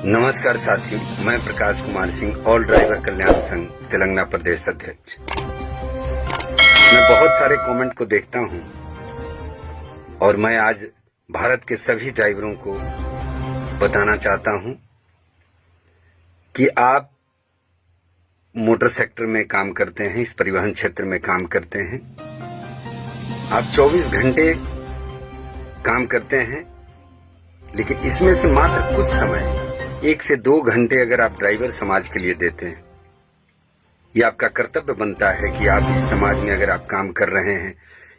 नमस्कार साथियों, मैं प्रकाश कुमार सिंह, ऑल ड्राइवर कल्याण संघ तेलंगाना प्रदेश अध्यक्ष। मैं बहुत सारे कमेंट को देखता हूं और मैं आज भारत के सभी ड्राइवरों को बताना चाहता हूं कि आप मोटर सेक्टर में काम करते हैं, इस परिवहन क्षेत्र में काम करते हैं, आप 24 घंटे काम करते हैं, लेकिन इसमें से मात्र कुछ समय 1 से 2 घंटे अगर आप ड्राइवर समाज के लिए देते हैं, ये आपका कर्तव्य बनता है कि आप इस समाज में अगर आप काम कर रहे हैं,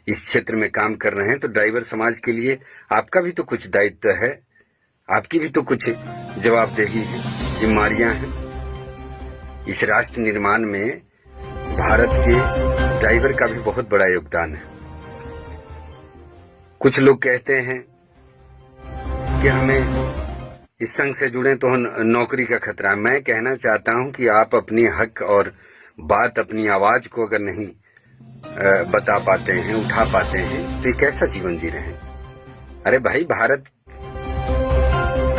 इस क्षेत्र में काम कर रहे हैं, तो ड्राइवर समाज के लिए आपका भी तो कुछ दायित्व है, आपकी भी तो कुछ जवाबदेही है, जिम्मेदारियां हैं। इस राष्ट्र निर्माण में भारत के ड्राइवर का भी बहुत बड़ा योगदान है। कुछ लोग कहते हैं कि हमें इस संघ से जुड़े तो नौकरी का खतरा है। मैं कहना चाहता हूं कि आप अपनी हक और बात, अपनी आवाज को अगर नहीं बता पाते हैं, उठा पाते हैं, तो ये कैसा जीवन जी रहे हैं? अरे भाई, भारत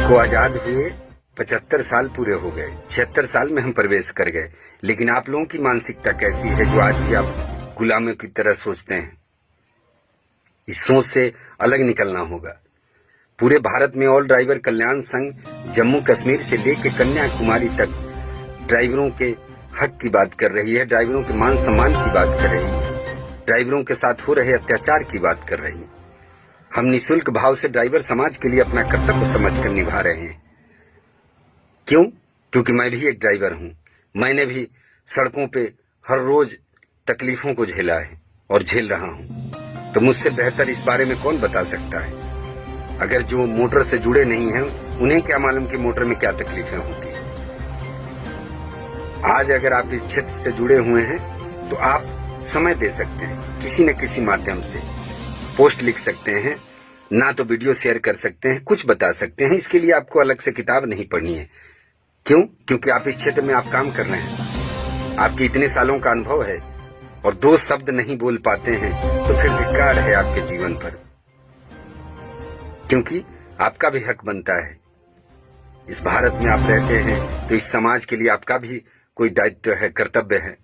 को आजाद हुए 75 साल पूरे हो गए, 76 साल में हम प्रवेश कर गए, लेकिन आप लोगों की मानसिकता कैसी है जो आज भी आप गुलामों की तरह सोचते हैं? इस सोच से अलग निकलना होगा। पूरे भारत में ऑल ड्राइवर कल्याण संघ जम्मू कश्मीर से लेकर कन्याकुमारी तक ड्राइवरों के हक की बात कर रही है, ड्राइवरों के मान सम्मान की बात कर रही है, ड्राइवरों के साथ हो रहे अत्याचार की बात कर रही है। हम निःशुल्क भाव से ड्राइवर समाज के लिए अपना कर्तव्य समझकर निभा रहे हैं। क्यों? क्योंकि मैं भी एक ड्राइवर हूं। मैंने भी सड़कों पे हर रोज तकलीफों को झेला है और झेल रहा हूं। तो मुझसे बेहतर इस बारे में कौन बता सकता है? अगर जो मोटर से जुड़े नहीं हैं, उन्हें क्या मालूम कि मोटर में क्या तकलीफें होती हैं। आज अगर आप इस क्षेत्र से जुड़े हुए हैं तो आप समय दे सकते हैं, किसी न किसी माध्यम से पोस्ट लिख सकते हैं, ना तो वीडियो शेयर कर सकते हैं, कुछ बता सकते हैं। इसके लिए आपको अलग से किताब नहीं पढ़नी है। क्यों? क्योंकि आप इस क्षेत्र में आप काम कर रहे हैं, आपके इतने सालों का अनुभव है और 2 शब्द नहीं बोल पाते हैं तो फिर धिक्कार है आपके जीवन पर। क्योंकि आपका भी हक बनता है। इस भारत में आप रहते हैं तो इस समाज के लिए आपका भी कोई दायित्व है, कर्तव्य है।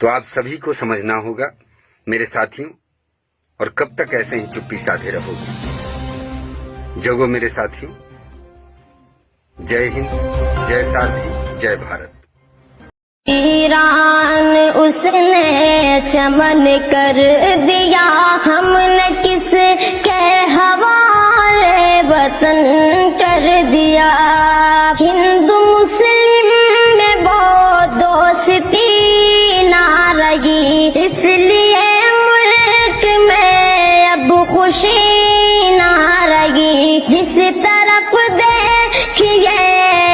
तो आप सभी को समझना होगा मेरे साथियों। और कब तक ऐसे ही चुप्पी साधे रहोगे? जगो मेरे साथियों। जय हिंद, जय साथी, जय भारत। ईरान उसने चमन कर दिया, हमने किस के हवाले वतन कर दिया। हिंदू मुस्लिम में वो दोस्ती ना रही, इसलिए मुल्क में अब खुशी ना रही। जिस तरफ देखिए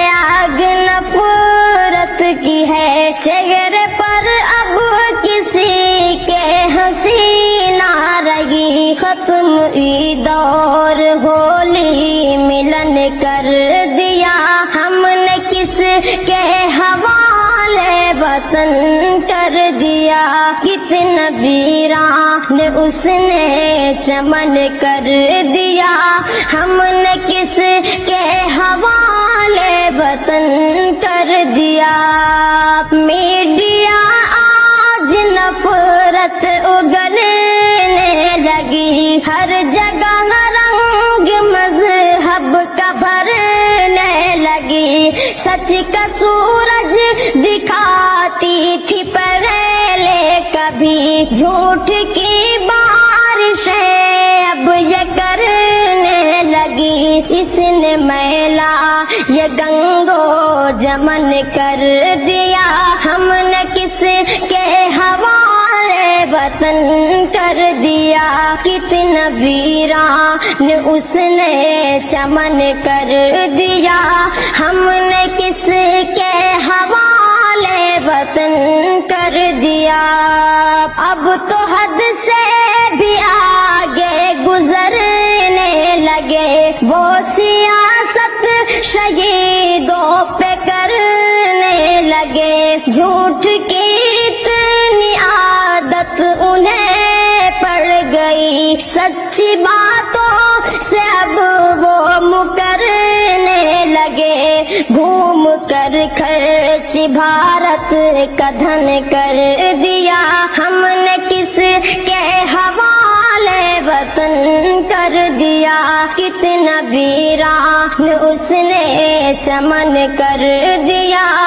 आग नफरत की है, चेहरे पर अब किसी के हंसी ना रही। खत्म ईद और होली मिलन कर दिया, हमने किस के हवाले वतन कर दिया। कितना वीरान उसने चमन कर दिया, हमने किस के हवाले वतन कर दिया। मीडिया आज नफरत उगलने लगी, हर जगह रंग मजहब का भरने लगी। सच का सूरज दिखाती थी पहले कभी, झूठ की बारिशें अब ये करने लगी। इसने मैला ये गंगो जमन कर दिया, हमने किस के हवाले वतन कर दिया। कितना वीरान उसने चमन कर दिया, हमने किस के हवाले वतन कर दिया। अब तो हद से भी आगे गुजरने लगे, वो सियासत शहीदों पे करने लगे। झूठ की इतनी आदत उन्हें पड़ गई, सच्ची बातों से अब वो मुकरने घूम कर खर्च भारत का धन कर दिया। हमने किस के हवाले वतन कर दिया। कितना वीरान उसने चमन कर दिया।